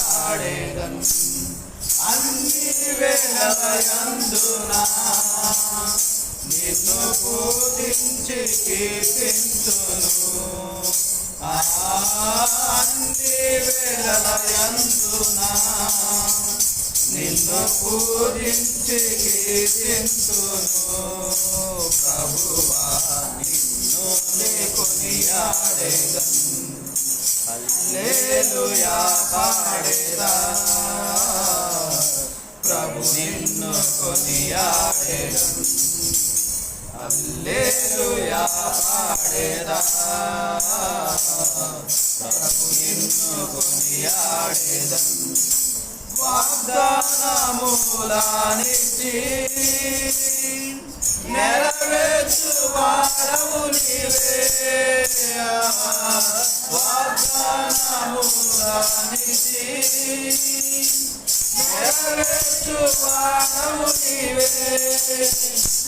కొనియాడేదన్ అన్ని వేళలయందున నిన్ను పూజించి కీర్తింతును అన్ని వేళలయందున నిన్ను పూజించి కీర్తింతును ప్రభువా నిన్ను కొనియాడేదన్ హల్లెలూయా పాడేదా ప్రభు నిన్ను కొనియాడేదన్ హల్లెలూయా పాడేదా ప్రభు నిన్ను కొనియాడేదన్ వాగ్దానములనిచ్చి నెరవేర్చువాడవు నీవే వాగ్దానములనిచ్చి నెరవేర్చువాడవు నీవే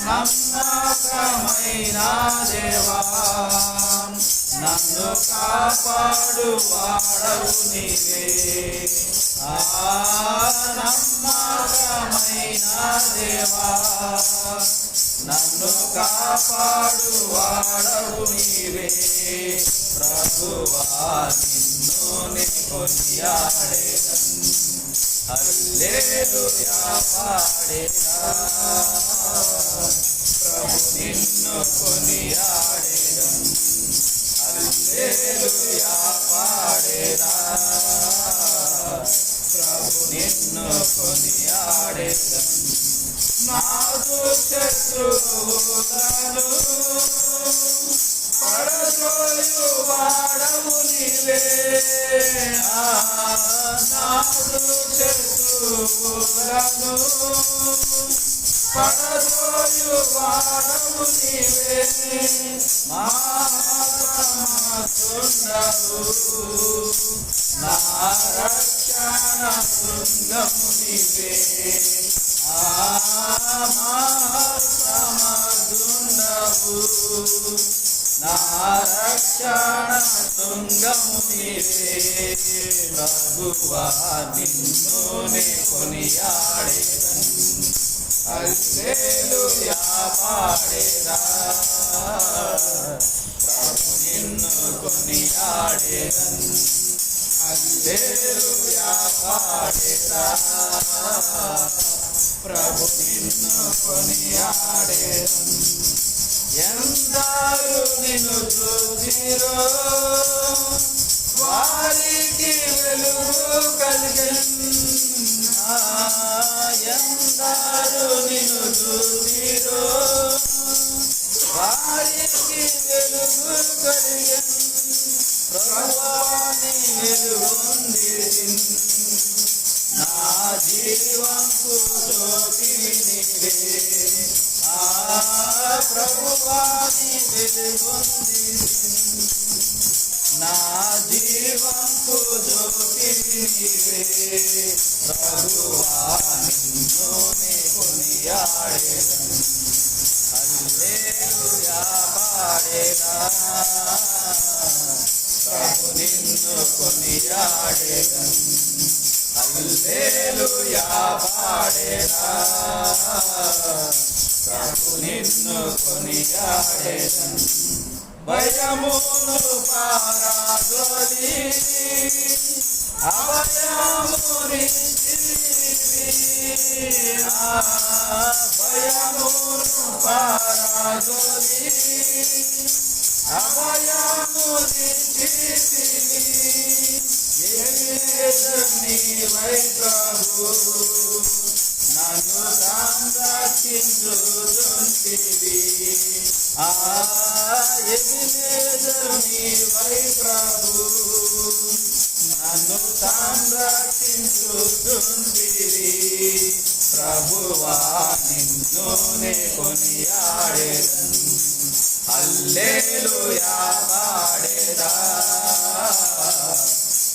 నమ్మకమైన దేవా నన్ను కాపాడువాడవు నీవే నమ్మకమైన దేవా నన్ను కాపాడువాడవు నీవే ప్రభువా నిన్ను కొనియాడేదన్ హల్లెలూయా పాడేదా ప్రభు నిన్ను కొనియాడేదన్ హల్లెలూయా పాడేదా ప్రభు నిన్ను కొనియాడేదన్ నాదు శత్రువులను పడద్రోయువాడవు నీవే నాదు శత్రువులను పడద్రోయువాడవు నీవే మహాసమసుండవు నా రక్షణ శృంగము నీవే మహాసమసుండవు నా రక్షణ శృంగము నీవే ప్రభువా నిన్ను కొనియాడేదన్ హల్లెలూయా పాడేదా ప్రభు నిన్ను కొనియాడేదన్ హల్లెలూయా పాడేదా ప్రభు నిన్ను కొనియాడేదన్ ఎందరు నిన్ను చూసిరో వారికి వెలుగు కలిగెను ఎందరు నిన్ను చూసిరో వారికి వెలుగు కలిగెను ప్రభువా నీ వెలుగొందితిన్ నా జీవంకు జ్యోతివి నీవే ప్రభువా నీ వెలుగొందితిన్ నా జీవంకు జ్యోతివి నీవే ప్రభువా నిన్ను కొనియాడేదన్ హల్లెలూయా పాడేదా ప్రభు నిన్ను కొనియాడేదన్ హల్లెలూయా పాడేదా ప్రభు నిన్ను కొనియాడేదన్ భయమును పారదోలి అభయమునిచ్చితివి భయమును పారదోలి అభయమునిచ్చితివి నీవై ప్రభు నన్ను సంరక్షించుచుంటివి నీవై ప్రభు నన్ను సంరక్షించుచుంటివి ప్రభువా నిన్ను కొనియాడేదన్ హల్లెలూయా పాడేదా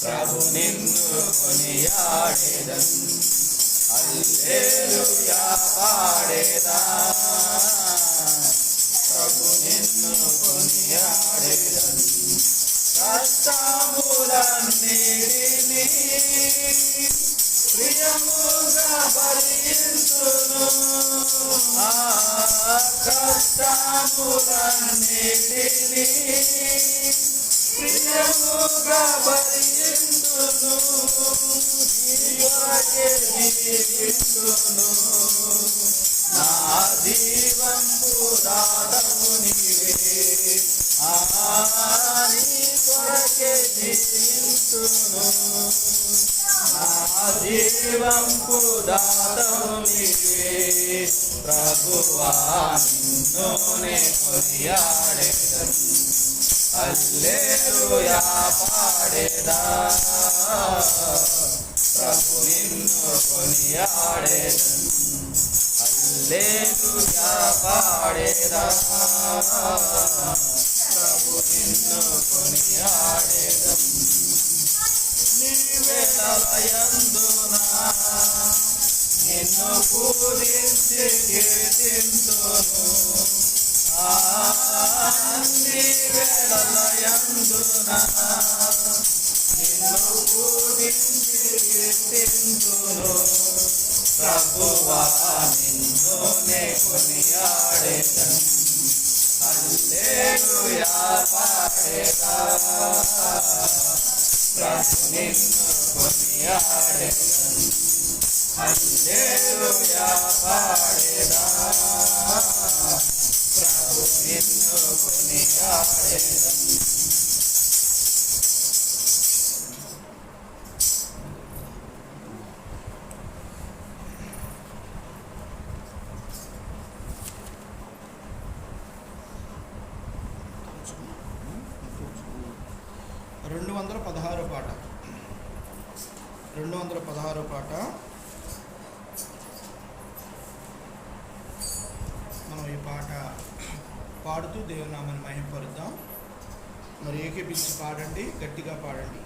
ప్రభు నిన్ను కొనియాడేదన్ హల్లెలూయా పాడేదా ప్రభు నిన్ను కొనియాడేదన్ కష్టములన్నిటినీ ప్రియముగా భరించును. కష్టములన్నిటినీ ప్రియముగా భరించును. జీవకే జీవించును. నా జీవంబు దాతవు నీవే. నీ కొరకే జీవించును. నా జీవంబు దాతవు నీవే. ప్రభువా నిన్ను నే కొనియాడెదను. హల్లెలూయా పాడేదా. ప్రభు నిన్ను కొనియాడెదను. హల్లెలూయా పాడేదా. ప్రభు నిన్ను కొనియాడెదను. నీవెలయందున నిన్ను పూజించి కీర్తింతును. నీవెలయందున నిన్ను పూజించి కీర్తింతును. ప్రభువా నిన్ను నే కొనియాడెదను. హల్లెలూయా పాడేదా. ప్రభు నిన్ను కొనియాడెదను. హల్లెలూయా పాడేదా. ప్రభు నిన్ను కొనియాడెదను. రెండు వందల పదహారో పాట మనం ఈ పాట పాడుతూ దేవుని నామాన్ని మహిమపరుద్దాం. మరి ఏకీపించి పాడండి, గట్టిగా పాడండి.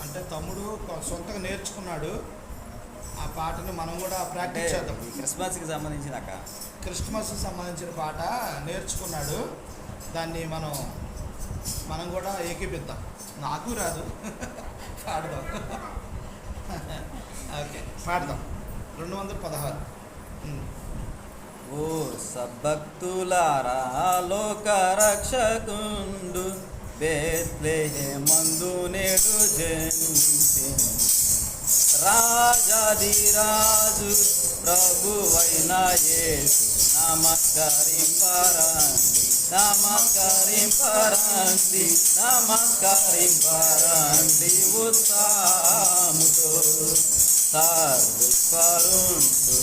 అంటే తమ్ముడు సొంతంగా నేర్చుకున్నాడు ఆ పాటను, మనం కూడా ప్రాక్టీస్ చేద్దాం. క్రిస్మస్కి సంబంధించిన పాట నేర్చుకున్నాడు. దాన్ని మనం కూడా ఏకీపిద్దాం. నాకు రాదు, పాడదాం. ఓకే, పాడదాం. 216. ఓ సద్భక్తులారా, లోక రక్షకుండు బేత్లెహేమందు నేడు జన్మించెను. రాజాదిరాజు ప్రభువైన యేసు నమస్కరింపరండి, నమస్కరింపరండి, నమస్కరింపరండి. ఉత్సాహముతో సర్వస్వరుండు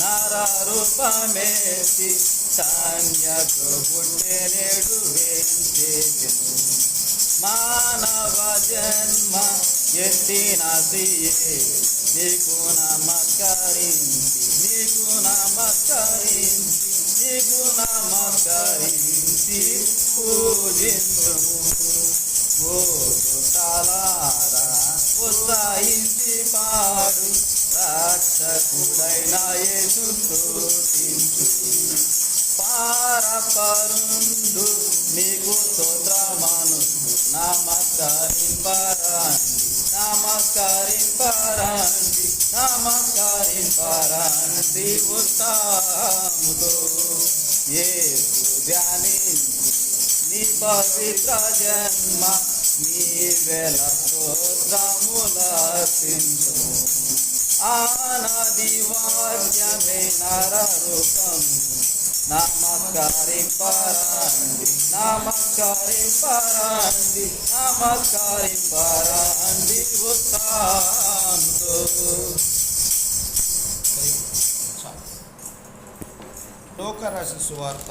నరరూపమేసి కన్యకు పుట్టెనేడు వేంచేచెను. మానవ జన్మ ఎత్తిన శ్రీయే నీకు నమస్కరించి, నీకు నమస్కరించి, నీకు నమస్కరించి పూజించుము. ఓ దుఃఖాలారా ఉత్సాహించి పాడు, రక్షకుడైన యేసు స్తుతించు. పారపరుండు నీకు స్తోత్రమనుచు నమస్కరింపరండి, నమస్కరింపరండి, నమస్కరింపరండి. ఉత్సాహముతో యేసు ధ్యానించి నీ పవిత్ర జన్మ నీవెల స్తోత్రములర్పించుము. ఆనాది వాక్యమే నరరూపం నమస్కరింపరండి, నమస్కరింపరండి, నమస్కరింపరండి. ఉత్సాహంతో లూకా రాసిన సువార్త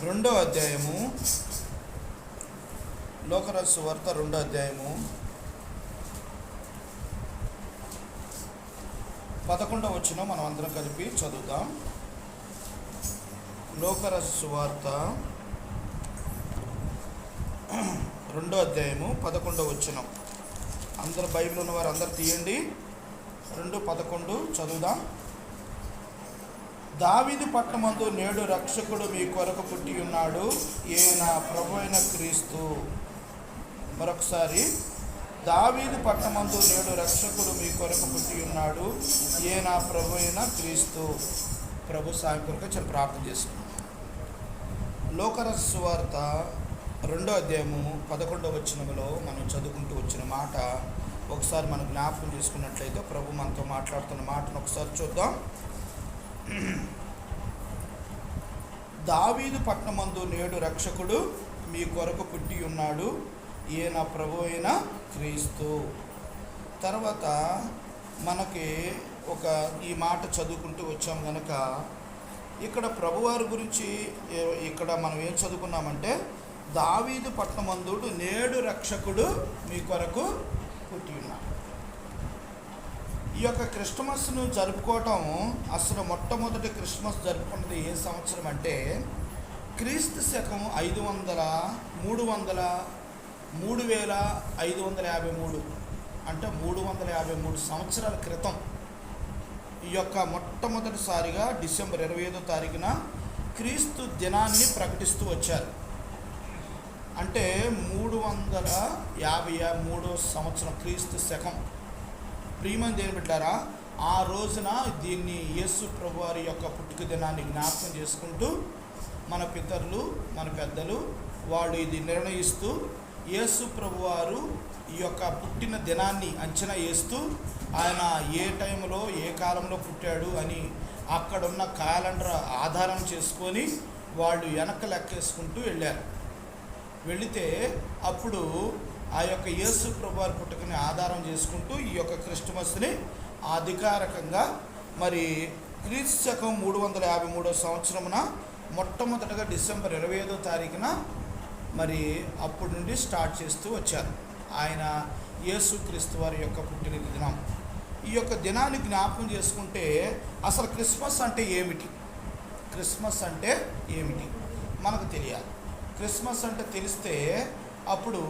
2వ అధ్యాయము. లూకా రాసిన సువార్త 2వ అధ్యాయము 11వ వచనం మనం అందరం కలిపి చదువుతాం. లూకా రాసిన సువార్త 2వ అధ్యాయము 11వ వచనం. అందరు బైబిల్ ఉన్నవారు అందరు తీయండి. 2:11 చదువుదాం. దావీదు పట్టణమందు నేడు రక్షకుడు మీ కొరకు పుట్టి ఉన్నాడు, ఈయన ప్రభు అయిన క్రీస్తు. మరొకసారి, దావీదు పట్టణమందు నేడు రక్షకుడు మీ కొరకు పుట్టి ఉన్నాడు, ఈయన ప్రభు అయిన క్రీస్తు. ప్రభు సాయం కొరకు చాలా ప్రార్థన చేసుకున్నాం. లోకరస్ సువార్త 2వ అధ్యాయము 11వ వచనములో మనం చదువుకుంటూ వచ్చిన మాట ఒకసారి మనం జ్ఞాపకం చేసుకున్నట్లయితే ప్రభు మనతో మాట్లాడుతున్న మాటను ఒకసారి చూద్దాం. దావీదు పట్టణమందు నేడు రక్షకుడు మీ కొరకు పుట్టి ఉన్నాడు, ఈయన ప్రభు అయిన క్రీస్తు. తర్వాత మనకి ఈ మాట చదువుకుంటూ వచ్చాం కనుక ఇక్కడ ప్రభువారి గురించి ఇక్కడ మనం ఏం చదువుకున్నామంటే, దావీదు పట్టణమందుడు నేడు రక్షకుడు మీ కొరకు పుట్టి ఉన్నాడు. ఈ యొక్క క్రిస్మస్ను జరుపుకోవటం, అసలు మొట్టమొదటి క్రిస్మస్ జరుపుకున్నది ఏ సంవత్సరం అంటే క్రీస్తు శకం 3553 అంటే 353 సంవత్సరాల క్రితం ఈ యొక్క మొట్టమొదటిసారిగా డిసెంబర్ 25వ తారీఖున క్రీస్తు దినాన్ని ప్రకటిస్తూ వచ్చారు. అంటే 353వ సంవత్సరం క్రీస్తు శకం. ప్రియమైన దేవుని బిడ్డారా, ఆ రోజున దీన్ని యేసు ప్రభువారి యొక్క పుట్టుక దినాన్ని జ్ఞాపకం చేసుకుంటూ మన పితరులు, మన పెద్దలు వాళ్ళు ఇది నిర్ణయిస్తూ యేసు ప్రభువారు ఈ యొక్క పుట్టిన దినాన్ని అంచనా వేస్తూ ఆయన ఏ టైంలో ఏ కాలంలో పుట్టాడు అని అక్కడున్న క్యాలెండర్ ఆధారం చేసుకొని వాళ్ళు వెనక లెక్కేసుకుంటూ వెళితే అప్పుడు ఆ యొక్క యేసు ప్రభువారి పుట్టుకని ఆధారం చేసుకుంటూ ఈ యొక్క క్రిస్మస్ని అధికారికంగా మరి క్రీస్తు శకం 353వ సంవత్సరమున మొట్టమొదటగా డిసెంబర్ 25వ తారీఖున మరి అప్పటి నుండి స్టార్ట్ చేస్తూ వచ్చారు. ఆయన యేసు క్రీస్తు వారి యొక్క పుట్టిన దినం. ఈ యొక్క దినాన్ని జ్ఞాపకం చేసుకుంటే అసలు క్రిస్మస్ అంటే ఏమిటి, క్రిస్మస్ అంటే ఏమిటి మనకు తెలియాలి. క్రిస్మస్ అంటే తెలిస్తే అప్పుడు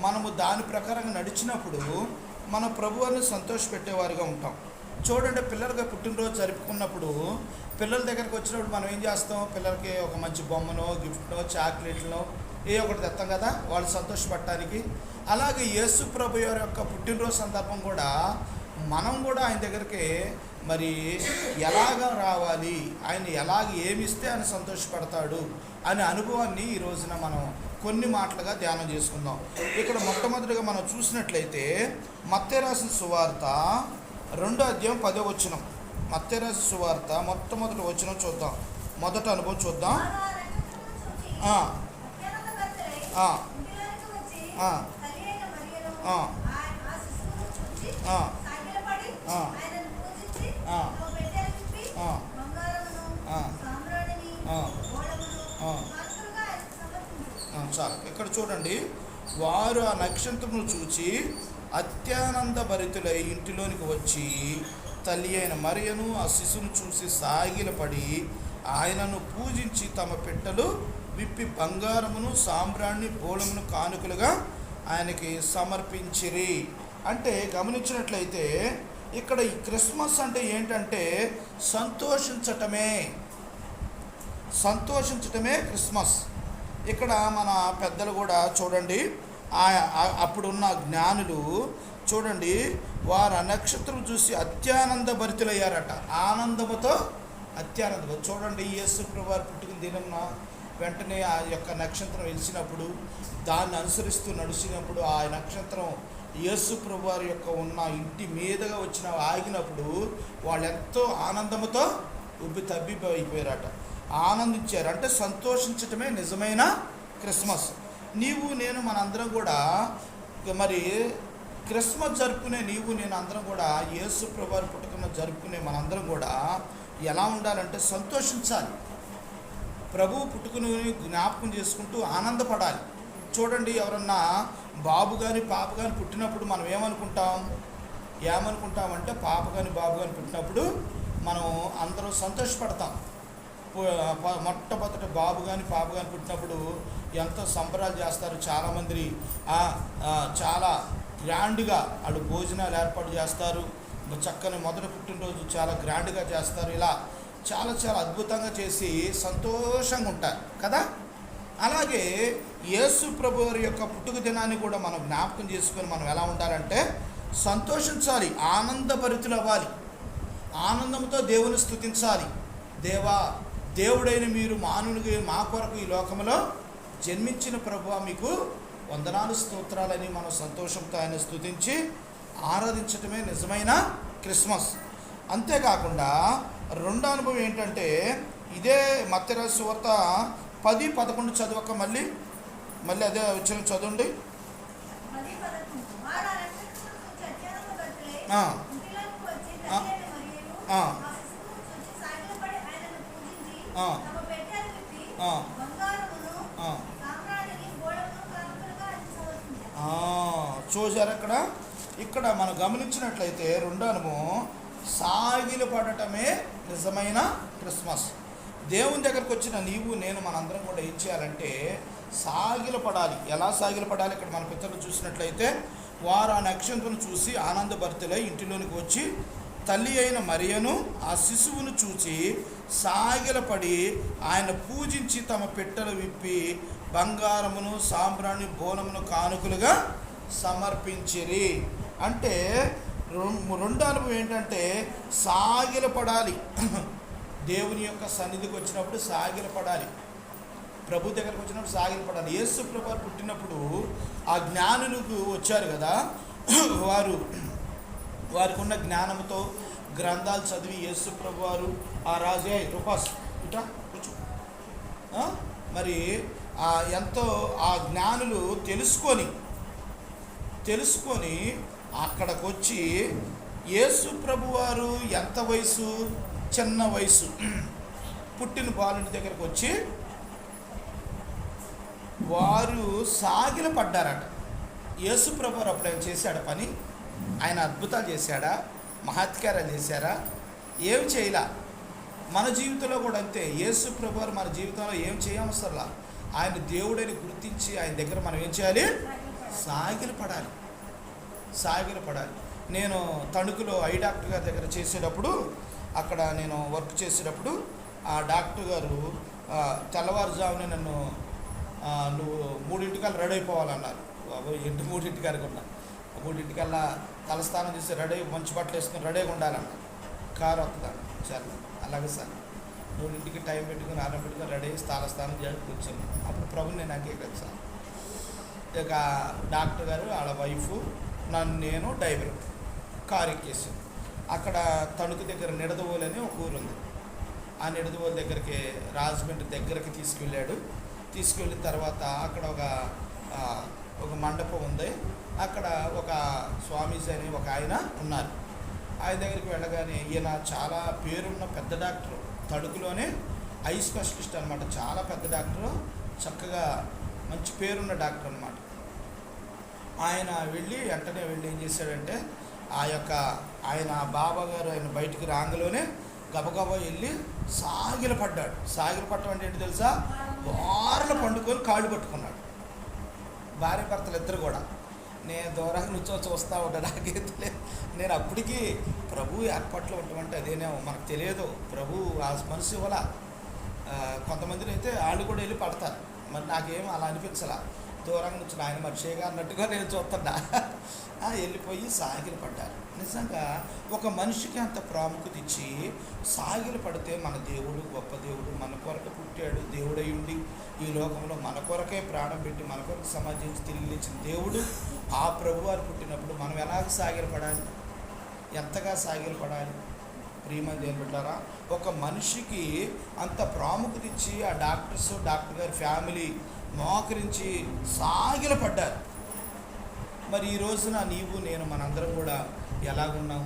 మనము దాని ప్రకారంగా నడిచినప్పుడు మన ప్రభువుని సంతోషపెట్టేవారిగా ఉంటాం. చూడండి, పిల్లలకి పుట్టినరోజు జరుపుకున్నప్పుడు పిల్లల దగ్గరికి వచ్చినప్పుడు మనం ఏం చేస్తాం, పిల్లలకి ఒక మంచి బొమ్మనో, గిఫ్ట్నో, చాక్లెట్లనో ఏ ఒకటి తెస్తాం కదా వాళ్ళు సంతోషపడటానికి. అలాగే యేసు ప్రభు యొక్క పుట్టినరోజు సందర్భం కూడా మనం కూడా ఆయన దగ్గరికి మరి ఎలాగ రావాలి, ఆయన ఎలాగ ఏమిస్తే ఆయన సంతోషపడతాడు అనే అనుభవాన్ని ఈ రోజున మనం కొన్ని మాటలుగా ధ్యానం చేసుకుందాం. ఇక్కడ మొట్టమొదటిగా మనం చూసినట్లయితే మత్తయి రాసిన సువార్త 2వ అధ్యాయం 10వ వచనం. మత్తయి రాసిన సువార్త మొట్టమొదటి వచనం చూద్దాం, మొదటి అనుభవం చూద్దాం. చాలు. ఇక్కడ చూడండి, వారు ఆ నక్షత్రమును చూచి అత్యానంద భరితులై ఇంటిలోనికి వచ్చి తల్లి అయిన మరియను ఆ శిశువును చూసి సాగిలపడి ఆయనను పూజించి తమ పెట్టెలు విప్పి బంగారమును, సాంబ్రాణి, బోళమును కానుకలుగా ఆయనకి సమర్పించిరి. అంటే గమనించినట్లయితే ఇక్కడ ఈ క్రిస్మస్ అంటే ఏంటంటే సంతోషించటమే క్రిస్మస్. ఇక్కడ మన పెద్దలు కూడా చూడండి, అప్పుడున్న జ్ఞానులు చూడండి, వారు ఆ నక్షత్రం చూసి అత్యానంద భరితులయ్యారట. ఆనందముతో అత్యానందం. చూడండి, యేసు ప్రభువారు పుట్టిన దినం వెంటనే ఆ యొక్క నక్షత్రం వెలిసినప్పుడు దాన్ని అనుసరిస్తూ నడిచినప్పుడు ఆ నక్షత్రం యేసు ప్రభువారి యొక్క ఉన్న ఇంటి మీదుగా వచ్చిన ఆగినప్పుడు వాళ్ళు ఎంతో ఆనందంతో తబ్బిబ్బైపోయారట, ఆనందించారు. అంటే సంతోషించటమే నిజమైన క్రిస్మస్. నీవు నేను మనందరం కూడా మరి క్రిస్మస్ జరుపుకునే నీవు నేను అందరం కూడా యేసు ప్రభువారి పుట్టుకను జరుపుకునే మనందరం కూడా ఎలా ఉండాలంటే సంతోషించాలి. ప్రభువు పుట్టుకను జ్ఞాపకం చేసుకుంటూ ఆనందపడాలి. చూడండి, ఎవరన్నా బాబు కానీ పాప కానీ పుట్టినప్పుడు మనం ఏమనుకుంటామంటే పాప కానీ బాబు కానీ పుట్టినప్పుడు మనం అందరం సంతోషపడతాం. మొట్టమొదటి బాబు కానీ పాప కానీ పుట్టినప్పుడు ఎంతో సంబరాలు చేస్తారు. చాలామంది చాలా గ్రాండ్గా వాళ్ళు భోజనాలు ఏర్పాటు చేస్తారు. చక్కని మొదటి పుట్టినరోజు చాలా గ్రాండ్గా చేస్తారు. ఇలా చాలా చాలా అద్భుతంగా చేసి సంతోషంగా ఉంటారు కదా. అలాగే యేసు ప్రభు వారి యొక్క పుట్టుక దినాన్ని కూడా మనం జ్ఞాపకం చేసుకొని మనం ఎలా ఉండాలంటే సంతోషించాలి, ఆనందభరితులు అవ్వాలి, ఆనందంతో దేవుని స్తుతించాలి. దేవా, దేవుడైన మీరు మానవునిగా మా కొరకు ఈ లోకంలో జన్మించిన ప్రభువా మీకు వందనాలు స్తోత్రాలని మనం సంతోషంతో ఆయన స్తుతించి ఆరాధించటమే నిజమైన క్రిస్మస్. అంతేకాకుండా రెండో అనుభవం ఏంటంటే ఇదే మత్తయి రాసిన సువార్త 10-11 చదవక మళ్ళీ అదే వచ్చిన చదవండి. చూసారు ఇక్కడ మనం గమనించినట్లయితే రెండో అనుభవం సాగిలు పడటమే నిజమైన క్రిస్మస్. దేవుని దగ్గరకు వచ్చిన నీవు నేను మనందరం కూడా ఏం చేయాలంటే సాగిల పడాలి. ఎలా సాగిల పడాలి? ఇక్కడ మన పితరులు చూసినట్లయితే వారు ఆ నక్షత్రం చూసి ఆనందభరితులై ఇంటిలోనికి వచ్చి తల్లి అయిన మరియను ఆ శిశువును చూచి సాగిలపడి ఆయన పూజించి తమ పెట్టెలు విప్పి బంగారమును సాంబ్రాణి బోనమును కానుకలుగా సమర్పించిరి. అంటే రెండో అనుభవం ఏంటంటే సాగిలపడాలి. దేవుని యొక్క సన్నిధికి వచ్చినప్పుడు సాగిలపడాలి, ప్రభు దగ్గరకు వచ్చినప్పుడు సాగిలపడాలి. యేసు ప్రభు పుట్టినప్పుడు ఆ జ్ఞానులకు వచ్చారు కదా, వారికి ఉన్న జ్ఞానంతో గ్రంథాలు చదివి యేసు ప్రభు వారు ఆ రాజే రూపాస్ ఇటా కూర్చో మరి ఎంతో ఆ జ్ఞానులు తెలుసుకొని అక్కడికి వచ్చి యేసు ప్రభు వారు ఎంత వయసు, చిన్న వయసు, పుట్టిన బాలుడి దగ్గరకు వచ్చి వారు సాగిల పడ్డారట. యేసు ప్రభు వారు అప్పుడు ఆయన చేశాడా పని? ఆయన అద్భుతాలు చేశాడా? మహత్కారాలు చేశారా? ఏం చేయలా. మన జీవితంలో కూడా అంతే. యేసు ప్రభు వారు మన జీవితంలో ఏం చేయవసరంలా. ఆయన దేవుడని గుర్తించి ఆయన దగ్గర మనం ఏం చేయాలి? సాగిల పడాలి. నేను తణుకులో ఐ డాక్టర్ గారి దగ్గర చేసేటప్పుడు, అక్కడ నేను వర్క్ చేసేటప్పుడు ఆ డాక్టర్ గారు తెల్లవారుజామునే నన్ను నువ్వు 3:00 రెడీ అయిపోవాలన్నారు. 3:00 అనుకున్నా. 3:00 తలస్నానం చేసి రెడీ, మంచి బట్టలు వేసుకుని రెడీగా ఉండాలన్న. కారు వస్తుందండి. చాలా అలాగే సార్ 3:00 టైం పెట్టుకుని 6:00 రెడీ అయ్యి తలస్నానం చేసి కూర్చొని అప్పుడు ప్రభుని నేను అంగీకరించాను సార్. ఇక డాక్టర్ గారు వాళ్ళ వైఫ్ నేను డ్రైవర్ కారు ఎక్కేసాను. అక్కడ తణుకు దగ్గర నిడదవోలు అని ఒక ఊరు ఉంది. ఆ నిడదవోలు దగ్గరికి, రాజమండ్రి దగ్గరికి తీసుకెళ్ళిన తర్వాత అక్కడ ఒక మండపం ఉంది. అక్కడ ఒక స్వామీజీ అని ఒక ఆయన ఉన్నారు. ఆయన దగ్గరికి వెళ్ళగానే ఈయన చాలా పేరున్న పెద్ద డాక్టర్, తణుకులోనే ఐ స్పెషలిస్ట్ అనమాట. చాలా పెద్ద డాక్టరు, చక్కగా మంచి పేరున్న డాక్టర్ అనమాట. ఆయన వెంటనే వెళ్ళి ఏం చేశాడంటే ఆయన బాబా గారు ఆయన బయటికి రాంగలోనే గబగబా వెళ్ళి సాగిల పట్టడం అంటే ఏంటి తెలుసా? బార్లు పండుకొని కాళ్ళు పట్టుకున్నాడు. భార్య భర్తలు ఇద్దరు కూడా. నేను దూరంగా నుంచో చూస్తూ ఉంటాను. నాకైతే నేను అప్పటికి ప్రభు ఏర్పాట్లు ఉంటామంటే అదేనేమో మనకు తెలియదు. ప్రభు ఆ మనసు ఇవ్వాల. కొంతమందిని అయితే వాళ్ళు కూడా వెళ్ళి పడతారు. మరి నాకేం అలా అనిపించలా. దూరంగా నుంచి ఆయన మనిషిగా అన్నట్టుగా నేను చూస్తున్నా. వెళ్ళిపోయి సాగిలు పడ్డారు. నిజంగా ఒక మనిషికి అంత ప్రాముఖ్యత ఇచ్చి సాగిలు పడితే మన దేవుడు గొప్ప దేవుడు, మన కొరకు పుట్టాడు, దేవుడై ఉండి ఈ లోకంలో మన కొరకే ప్రాణం పెట్టి మన కొరకు సమాధించి తిరిగి లేచిన దేవుడు ఆ ప్రభువారు పుట్టినప్పుడు మనం ఎలాగ సాగిలు పడాలి? ఎంతగా సాగిలు పడాలి? ప్రియమైన దేవుని బిడ్డలారా, ఒక మనిషికి అంత ప్రాముఖ్యత ఇచ్చి ఆ డాక్టర్ గారి ఫ్యామిలీ మోకరించి సాగిల పడ్డారు. మరి ఈ రోజున నీవు నేను మనందరం కూడా ఎలాగున్నాం?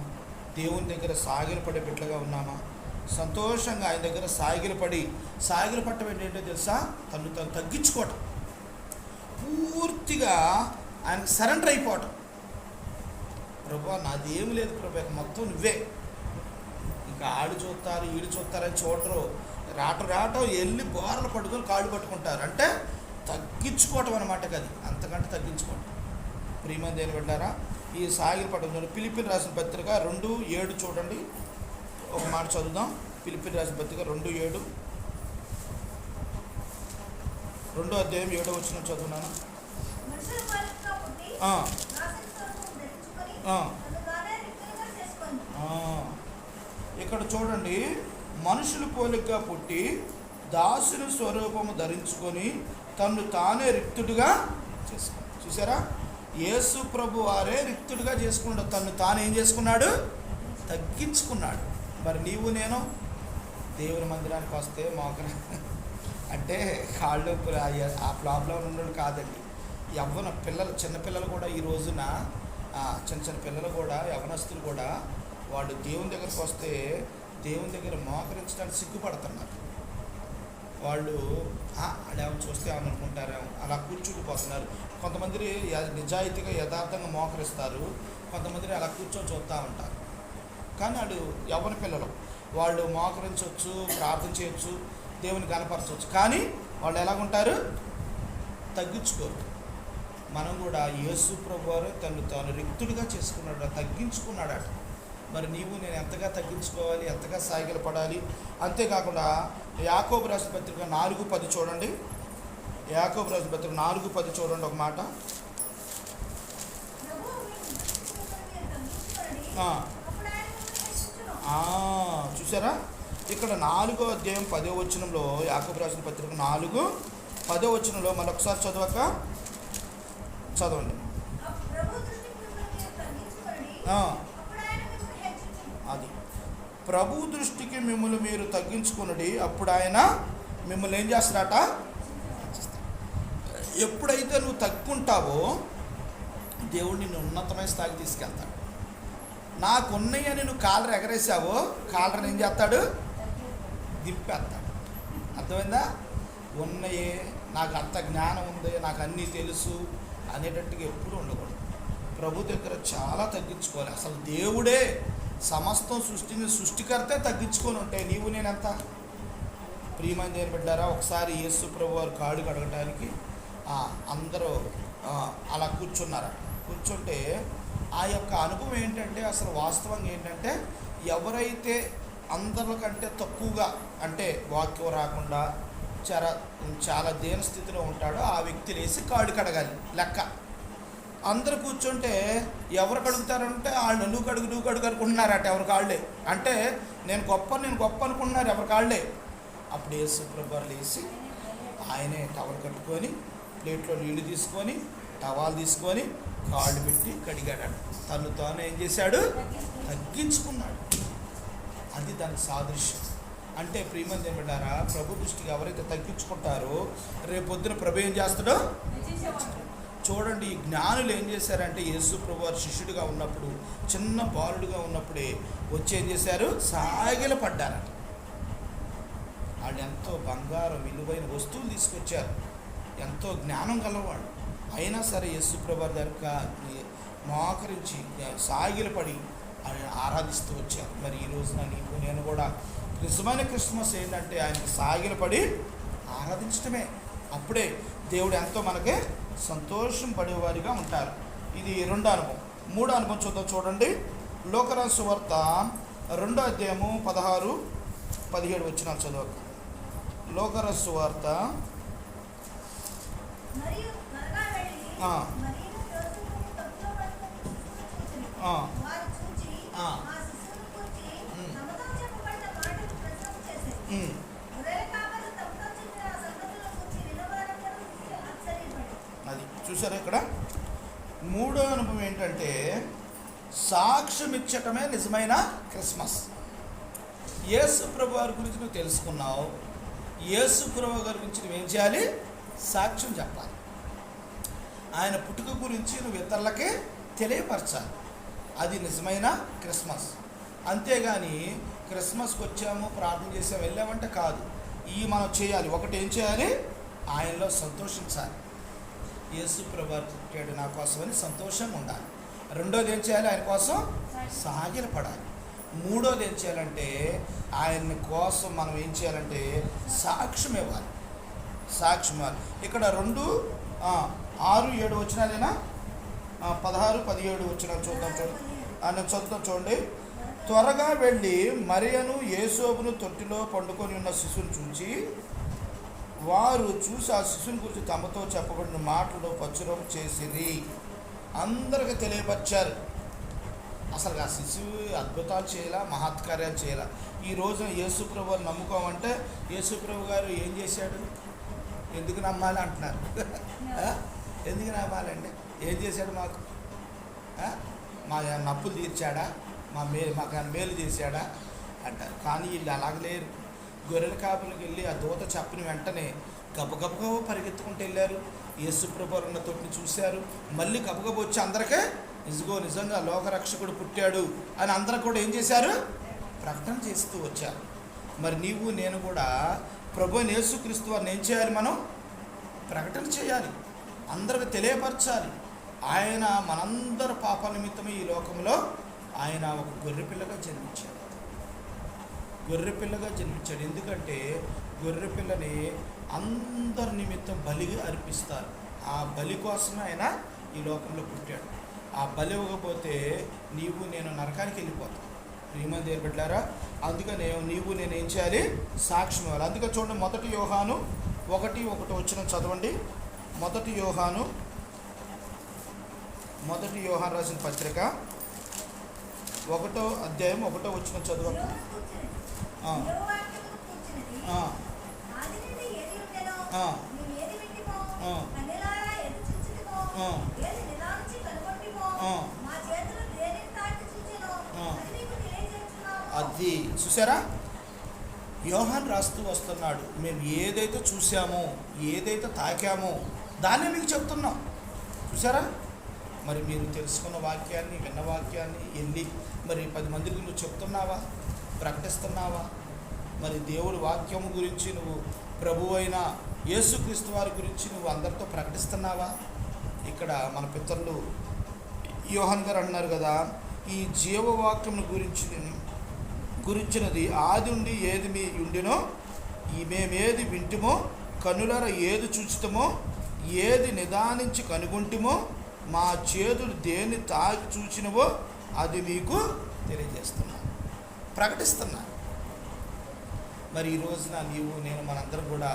దేవుని దగ్గర సాగిల పడే బిడ్డలుగా ఉన్నామా? సంతోషంగా ఆయన దగ్గర సాగిల పట్టడం ఏంటంటే తెలుసా? తను తగ్గించుకోవటం, పూర్తిగా ఆయనకు సరెండర్ అయిపోవటం. ప్రభు నాది ఏమి లేదు ప్రభు, మొత్తం నువ్వే. ఇంకా ఆడు చూస్తారు ఈడు చూస్తారని చూడరు. రాటం వెళ్ళి బోర్లు పట్టుకొని కాళ్ళు పట్టుకుంటారు. అంటే తగ్గించుకోవటం అనమాట. అది అంతకంటే తగ్గించుకోవటం. ప్రియమైన దేవుని బిడ్డలారా, ఈ సాగిల పట్టడం ఫిలిప్పీయులకు రాసిన పత్రిక 2:7 చూడండి. ఒక మాట చదువుదాం. ఫిలిప్పీయులకు రాసిన పత్రిక 2:7, 2వ అధ్యాయం 7వ వచనం చదువున్నాను. మనుషుల పోలికగా పుట్టి, ఆ, దాసుని స్వరూపం ధరించుకొని, ఆ, తన్ను తానే రిక్తునిగా చేసుకొని. ఆ. ఇక్కడ చూడండి, మనుషులు పోలికగా పుట్టి దాసుని స్వరూపము ధరించుకొని తన్ను తానే రిక్తుడిగా చేసుకున్నాడు. చూసారా, యేసు ప్రభు వారే రిక్తుడిగా చేసుకున్నాడు. తన్ను తాను ఏం చేసుకున్నాడు? తగ్గించుకున్నాడు. మరి నీవు నేను దేవుని మందిరానికి వస్తే మోకర అంటే కాళ్ళు ఆ ప్రాబ్లం ఉన్నాడు కాదండి. యవ్వన పిల్లలు, చిన్నపిల్లలు కూడా ఈ రోజున చిన్న చిన్న పిల్లలు కూడా, యవ్వనస్తులు కూడా వాళ్ళు దేవుని దగ్గరికి వస్తే దేవుని దగ్గర మోకరించడానికి సిగ్గుపడుతున్నారు. వాళ్ళు ఏమైనా చూస్తే ఏమైనా అనుకుంటారేమో అలా కూర్చుండిపోతున్నారు. కొంతమంది నిజాయితీగా యథార్థంగా మోకరిస్తారు, కొంతమంది అలా కూర్చొని చూస్తూ ఉంటారు. కానీ వాళ్ళు యవ్వన పిల్లలు, వాళ్ళు మోకరించవచ్చు, ప్రార్థన చేయొచ్చు, దేవుని కనపరచవచ్చు, కానీ వాళ్ళు ఎలాగుంటారు? తగ్గించుకోరు. మనం కూడా యేసు ప్రభు వారు తాను రిక్తుడిగా చేసుకున్నాడు, తగ్గించుకున్నాడట. మరి నీవు నేను ఎంతగా తగ్గించుకోవాలి, ఎంతగా సాగిల పడాలి? అంతేకాకుండా యాకోబు రాసిన పత్రిక 4:10 చూడండి. యాకోబు రాసిన పత్రిక 4:10 చూడండి ఒక మాట. ప్రభువు మీ దృష్టిని తగ్గించుకొనడి, ఆ, అప్పుడు ఆయన మిమ్మల్ని హెచ్చించును. చూసారా, ఇక్కడ 4వ అధ్యాయం 10వ వచనంలో, యాకోబు రాసిన పత్రిక 4:10 వచనంలో మరొకసారి చదవక చదవండి. ప్రభు దృష్టికి మిమ్మల్ని తగ్గించుకొనడి, ఆ, అప్పుడు ఆయన మిమ్మల్ని హెచ్చించును. అది ప్రభు దృష్టికి మిమ్మల్ని మీరు తగ్గించుకున్నది, అప్పుడు ఆయన మిమ్మల్ని ఏం చేస్తారట? ఎప్పుడైతే నువ్వు తగ్గుంటావో దేవుడు నిన్ను ఉన్నతమైన స్థాయికి తీసుకెళ్తాడు. నాకున్నాయి అని నువ్వు కాలర్ ఎగరేసావో కాలర్ని ఏం చేస్తాడు? దింపేస్తాడు. అర్థమైందా? ఉన్నాయే, నాకు అంత జ్ఞానం ఉంది, నాకు అన్నీ తెలుసు అనేటట్టుగా ఎప్పుడు ఉండకూడదు. ప్రభు దగ్గర చాలా తగ్గించుకోవాలి. అసలు దేవుడే సమస్తం సృష్టికర్తే తగ్గించుకొని ఉంటే నీవు నేనెంత? ప్రియమైన దేవుని బిడ్డారా, ఒకసారి యేసు ప్రభు వారు కాళ్ళు కడగడానికి అందరూ అలా కూర్చున్నారు. కూర్చుంటే ఆ యొక్క అనుభవం ఏంటంటే, అసలు వాస్తవంగా ఏంటంటే, ఎవరైతే అందరికంటే తక్కువగా, అంటే వాక్యం రాకుండా చాలా దేన స్థితిలో ఉంటాడో ఆ వ్యక్తి లేచి కాళ్ళు కడగాలి లెక్క. అందరు కూర్చుంటే ఎవరు కడుగుతారంటే వాళ్ళు నువ్వు కడుగు అనుకుంటున్నారట ఎవరి కాళ్ళే. అంటే నేను గొప్ప అనుకుంటున్నారు ఎవరి కాళ్ళే. అప్పుడు యేసు ప్రభువు లేచి ఆయనే టవల్ కట్టుకొని, ప్లేట్లో నీళ్లు తీసుకొని, టవాల్ తీసుకొని కాళ్ళు పెట్టి కడిగాడు. తను తాను ఏం చేశాడు? తగ్గించుకున్నాడు. అది దానికి సాదృశ్యం. అంటే ప్రియమంది ఏమంటారా, ప్రభు దృష్టికి ఎవరైతే తగ్గించుకుంటారో రేపొద్దున ప్రభు ఏం చేస్తాడో చూడండి. ఈ జ్ఞానులు ఏం చేశారంటే, యేసు ప్రభు వారు శిష్యుడిగా ఉన్నప్పుడు, చిన్న బాలుడిగా ఉన్నప్పుడే వచ్చి ఏం చేశారు? సాగిల పడ్డారట. వాళ్ళు ఎంతో బంగారం, విలువైన వస్తువులు తీసుకొచ్చారు, ఎంతో జ్ఞానం గలవాడు. అయినా సరే యేసు ప్రభు వారి దగ్గర మోకరించి సాగిలపడి ఆయన ఆరాధిస్తూ వచ్చారు. మరి ఈ రోజున నీకు నేను కూడా నిజమైన క్రిస్మస్ ఏంటంటే ఆయనకి సాగిలపడి ఆరాధించడమే. అప్పుడే దేవుడు ఎంతో మనకి సంతోషం పడేవారిగా ఉంటారు. ఇది 2వ అనుభవం. 3వ అనుభవం చూడండి. లోకరాసు వార్త 2వ అధ్యాయము 16-17 వచనాలు చదవక. లోకరాసు వార్త మరియు త్వరగా వెళ్ళి ఆ. మరియను యోసేపును తప్పులో పడుకొని చూచిరి. ఆ. వారు చూచి ఆ. ఆ శిశువును గూర్చి ఉమ్. తమతో చెప్పబడిన మాటలు ప్రసవం చేసేది. ఉమ్, గొర్రెల కాపరులు తమతో చెప్పిన ఆ సంగతులను గూర్చి విన్నవారందరూ ఆశ్చర్యపడి. అది చూసారా. ఇక్కడ 3వ అనుభవం ఏంటంటే, సాక్ష్యం ఇచ్చటమే నిజమైన క్రిస్మస్. యేసు ప్రభు వారి గురించి నువ్వు తెలుసుకున్నావు, యేసు ప్రభు గారి గురించి నువ్వేం చేయాలి? సాక్ష్యం చెప్పాలి. ఆయన పుట్టుక గురించి నువ్వు ఇతరులకే తెలియపరచాలి. అది నిజమైన క్రిస్మస్. అంతేగాని క్రిస్మస్కి వచ్చాము, ప్రార్థన చేసాము, వెళ్ళామంటే కాదు. మనం చేయాలి. ఒకటి ఏం చేయాలి? ఆయనలో సంతోషించాలి. యేసు ప్రభు పుట్టాడు నా కోసమని సంతోషంగా ఉండాలి. రెండోది ఏం చేయాలి? ఆయన కోసం సాగిలపడాలి. మూడోది ఏం చేయాలంటే, ఆయన కోసం మనం ఏం చేయాలంటే సాక్ష్యం ఇవ్వాలి. ఇక్కడ 2, 6, 7 వచనాలేనా? 16, 17 వచనాలు చూద్దాం. నేను చదువుతాం చూడండి. త్వరగా వెళ్ళి మరియను యేసోబును తొట్టిలో పండుకొని ఉన్న శిశువును చూచి వారు చూసి ఆ శిశువుని గురించి తమతో చెప్పబడిన మాటలు ప్రచురం చేసిరి. అందరికి తెలియపరిచారు. అసలు ఆ శిశువు అద్భుతాలు చేయాల, మహత్కార్యాలు చేయాల. ఈ రోజున యేసుప్రభు వారు నమ్ముకోమంటే యేసుప్రభు గారు ఏం చేశాడు? ఎందుకు నమ్మాలి అంటున్నారు. ఎందుకు నమ్మాలండి? ఏం చేశాడు మాకు? మా నప్పులు తీర్చాడా? మాకు మేలు చేశాడా అంటారు. కానీ వీళ్ళు అలాగ లేరు. గొర్రెల కాపులకు వెళ్ళి ఆ దూత చెప్పిన వెంటనే గబగబగా పరిగెత్తుకుంటూ వెళ్ళారు. యేసుప్రభు ఉన్న తొట్టిని చూశారు. మళ్ళీ గబగబ వచ్చి అందరికీ ఇదిగో నిజంగా లోకరక్షకుడు పుట్టాడు అని అందరూ కూడా ఏం చేశారు? ప్రకటన చేస్తూ వచ్చారు. మరి నీవు నేను కూడా ప్రభు యేసుక్రీస్తు వారిని ఏం చేయాలి? మనం ప్రకటన చేయాలి, అందరికి తెలియపరచాలి. ఆయన మనందరి పాపాల నిమిత్తమే ఈ లోకంలో ఆయన ఒక గొర్రెపిల్లగా జన్మించాడు. గొర్రెపిల్లగా జన్మించాడు. ఎందుకంటే గొర్రెపిల్లని అందరి నిమిత్తం బలిగా అర్పిస్తారు. ఆ బలి కోసమే ఆయన ఈ లోకంలో పుట్టాడు. ఆ బలి ఇవ్వకపోతే నీవు నేను నరకానికి వెళ్ళిపోతాం. ప్రియమైన దేవుని బిడ్డలారా, అందుకనే నీవు నేను ఏం చేయాలి? సాక్ష్యం ఇవ్వాలి. అందుకని చూడండి, 1 యోహాను 1:1 వచ్చిన చదవండి. 1 యోహాను రాసిన పత్రిక 1వ అధ్యాయం 1వ వచ్చిన చదవండి. అది చూసారా? యోహాన్ రాస్తూ వస్తున్నాడు. మేము ఏదైతే చూసామో, ఏదైతే తాకామో దాన్ని మీకు చెప్తున్నాం. చూసారా? మరి మీరు తెలుసుకున్న వాక్యాన్ని, విన్న వాక్యాన్ని వెళ్ళి మరి 10 మందికి నువ్వు చెప్తున్నావా? ప్రకటిస్తున్నావా? మరి దేవుడి వాక్యం గురించి నువ్వు ప్రభు అయిన యేసుక్రీస్తు వారి గురించి నువ్వు అందరితో ప్రకటిస్తున్నావా? ఇక్కడ మన పితరులు యోహాన్ గారు అన్నారు కదా, ఈ జీవవాక్యం గురించినది ఆది ఉండి ఏది మీ ఉండినో, మేమేది వింటిమో, కనులర ఏది చూచితమో, ఏది నిదానించి కనుగొంటిమో, మా చేతులు దేన్ని తాకి చూచినవో అది మీకు తెలియజేస్తున్నా, ప్రకటిస్తున్నా. మరి ఈ రోజున నీవు నేను మనందరం కూడా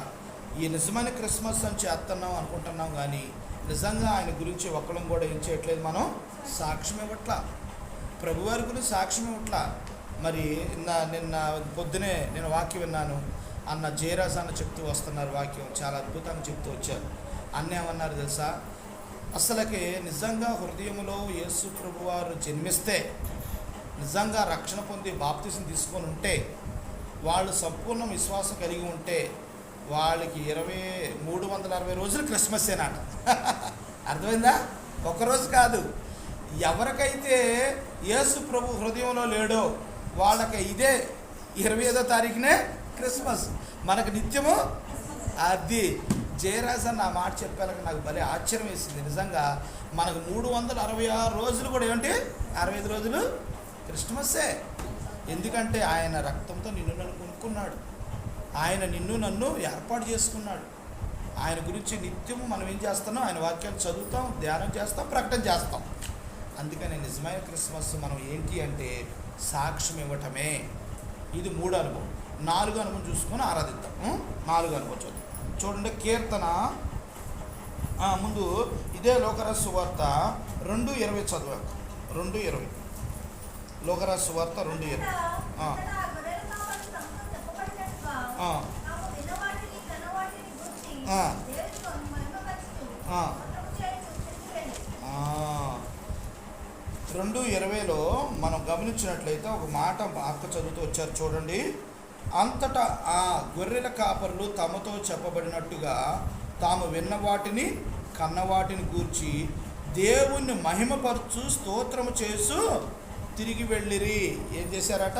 ఈ నిజమైన క్రిస్మస్ అని చేస్తున్నాం అనుకుంటున్నాం, కానీ నిజంగా ఆయన గురించి ఒక్కడం కూడా ఏం చేయట్లేదు. మనం సాక్ష్యం ఇవ్వట్లా, ప్రభువారి గురించి సాక్ష్యం ఇవ్వట్లా. మరి నిన్న పొద్దునే నేను వాక్యం విన్నాను. అన్న జయరాజ్ అన్న చెప్తూ వస్తున్నారు వాక్యం, చాలా అద్భుతంగా చెప్తూ వచ్చారు. అన్న ఏమన్నారు తెలుసా? అసలుకి నిజంగా హృదయంలో యేసు ప్రభువారు జన్మిస్తే, నిజంగా రక్షణ పొంది బాప్తిసం తీసుకొని ఉంటే, వాళ్ళు సంపూర్ణ విశ్వాసం కలిగి ఉంటే వాళ్ళకి 360 రోజులు క్రిస్మస్సేనాట. అర్థమైందా? ఒక్కరోజు కాదు. ఎవరికైతే యేసు ప్రభు హృదయంలో లేడో వాళ్ళకి ఇదే 25వ తారీఖునే క్రిస్మస్. మనకు నిత్యము అది జయరాజ్ అన్న ఆ మాట చెప్పాక నాకు భలే ఆశ్చర్యం వేసింది. నిజంగా మనకు 366 రోజులు కూడా ఏంటి? 65 రోజులు క్రిస్మస్సే. ఎందుకంటే ఆయన రక్తంతో నిన్ను నన్ను కొనుక్కున్నాడు. ఆయన నిన్ను నన్ను ఏర్పాటు చేసుకున్నాడు. ఆయన గురించి నిత్యము మనం ఏం చేస్తున్నాం? ఆయన వాక్యాలు చదువుతాం, ధ్యానం చేస్తాం, ప్రకటన చేస్తాం. అందుకని నిజమైన క్రిస్మస్ మనం ఏంటి అంటే సాక్ష్యం ఇవ్వటమే. ఇది 3 అనుభవం. 4 అనుభవం చూసుకొని ఆరాధిద్దాం. 4 అనుభవం చూడండి. కీర్తన ముందు ఇదే లోకరాజు సువార్త 2:20 చదివాం. 2:20 లోకరాజు సువార్త 2:20. ఆ 2:20లో మనం గమనించినట్లయితే ఒక మాట అక్క చదువుతూ వచ్చారు చూడండి. అంతటా ఆ గొర్రెల కాపరులు తమతో చెప్పబడినట్టుగా తాము విన్న వాటిని కన్నవాటిని గూర్చి దేవుణ్ణి మహిమపరచు స్తోత్రము చేస్తూ తిరిగి వెళ్ళిరి. ఏం చేశారట?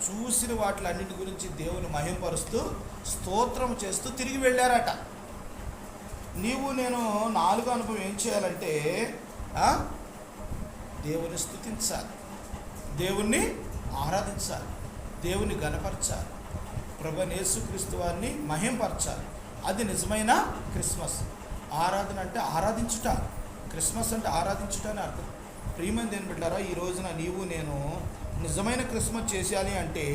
చూసిన వాటిలన్నిటి గురించి దేవుని మహిమపరుస్తూ స్తోత్రం చేస్తూ తిరిగి వెళ్ళారట. నీవు నేను 4 అనుభవం ఏం చేయాలంటే దేవుని స్తుతించాలి, దేవుణ్ణి ఆరాధించాలి, దేవుని గణపరచాలి, ప్రభువైన యేసుక్రీస్తు వారిని మహింపరచాలి. అది నిజమైన క్రిస్మస్. ఆరాధన అంటే ఆరాధించుట, క్రిస్మస్ అంటే ఆరాధించుట అని అర్థం. ప్రియమైన దేవుని బిడ్డారా, ఈ రోజున నీవు నేను నిజమైన క్రిస్మస్ చేసేయాలి అంటే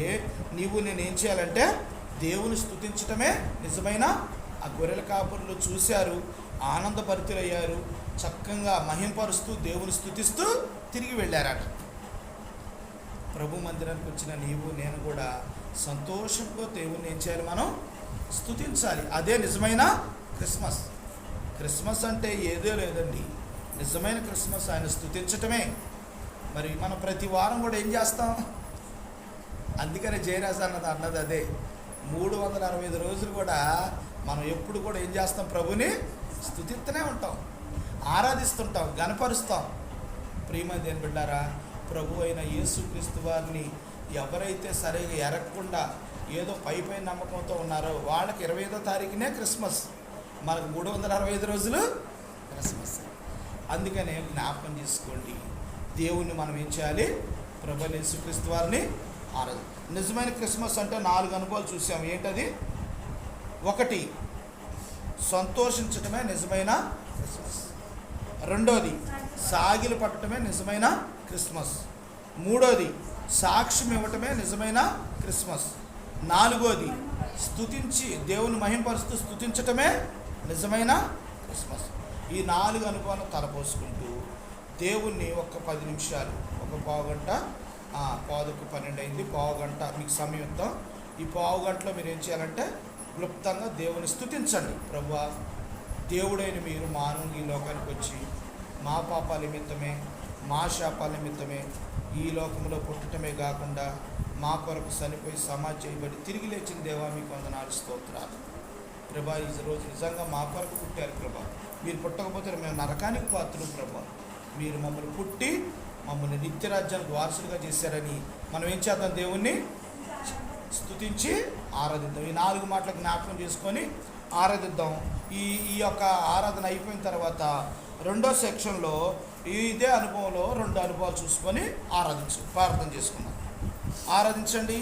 నీవు నేను ఏం చేయాలంటే దేవుని స్తుతించటమే నిజమైన. ఆ గొర్రెల కాపురులు చూశారు, ఆనందభరితులయ్యారు, చక్కగా మహింపరుస్తూ దేవుని స్తుతిస్తూ తిరిగి వెళ్ళారట. ప్రభు మందిరానికి వచ్చిన నీవు నేను కూడా సంతోషంతో దేవుని ఏం చేయాలి, మనం స్తుతించాలి. అదే నిజమైన క్రిస్మస్. క్రిస్మస్ అంటే ఏదో లేదండి, నిజమైన క్రిస్మస్ ఆయన స్తుతించటమే. మరి మనం ప్రతి వారం కూడా ఏం చేస్తాం? అందుకనే జయరాజు అన్నది అదే, 365 రోజులు కూడా మనం ఎప్పుడు కూడా ఏం చేస్తాం? ప్రభుని స్తుతిస్తూనే ఉంటాం, ఆరాధిస్తుంటాం, గణపరుస్తాం. ప్రియమైన దేవుని బిడ్డారా, ప్రభు అయిన యేసుక్రీస్తు వారిని ఎవరైతే సరిగా ఎరగకుండా ఏదో పై నమ్మకంతో ఉన్నారో వాళ్ళకి 25వ తారీఖునే క్రిస్మస్, మనకు 365 రోజులు క్రిస్మస్. అందుకనే జ్ఞాపకం చేసుకోండి, దేవుణ్ణి మనం ఏం చేయాలి? ప్రభు యేసుక్రీస్తు వారిని ఆరాధన. నిజమైన క్రిస్మస్ అంటే 4 అనుభవాలు చూసాం. ఏంటది? 1, సంతోషించటమే నిజమైన క్రిస్మస్. 2, సాగిలు పట్టడమే నిజమైన క్రిస్మస్. 3, సాక్ష్యం ఇవ్వటమే నిజమైన క్రిస్మస్. 4, స్తుతించి దేవుని మహింపరుస్తూ స్తుతించటమే నిజమైన క్రిస్మస్. ఈ 4 అనుభవాలను తలపోసుకుంటూ దేవుణ్ణి ఒక 10 నిమిషాలు, ఒక పావుగంట, 11:12 అయింది, పావుగంట మీకు సమయం ఇద్దాం. ఈ పావుగంటలో మీరు ఏం చేయాలంటే క్లుప్తంగా దేవుని స్తుతించండి. ప్రభువా, దేవుడైన మీరు మానవుని ఈ లోకానికి వచ్చి మా పాపాల నిమిత్తమే, మా శాపాల నిమిత్తమే ఈ లోకంలో పుట్టడమే కాకుండా మా కొరకు చనిపోయి సమాధి చేయబడి తిరిగి లేచిన దేవా, మీకు వందనాలు, స్తోత్రాలు. ప్రభా, ఈ రోజు నిజంగా మా కొరకు పుట్టారు ప్రభా. మీరు పుట్టకపోతే మేము నరకానికి పాత్రులు ప్రభా. మీరు మమ్మల్ని పుట్టి మమ్మల్ని నిత్యరాజ్యానికి వారసులుగా చేశారని మనం ఏం చేద్దాం? దేవుణ్ణి స్తుతించి ఆరాధిద్దాం. ఈ 4 మాటలు జ్ఞాపకం చేసుకొని ఆరాధిద్దాం. ఈ యొక్క ఆరాధన అయిపోయిన తర్వాత 2వ సెక్షన్లో ఇదే అనుభవంలో 2 అనుభవాలు చూసుకొని ప్రార్థన చేసుకుందాం. ఆరాధించండి.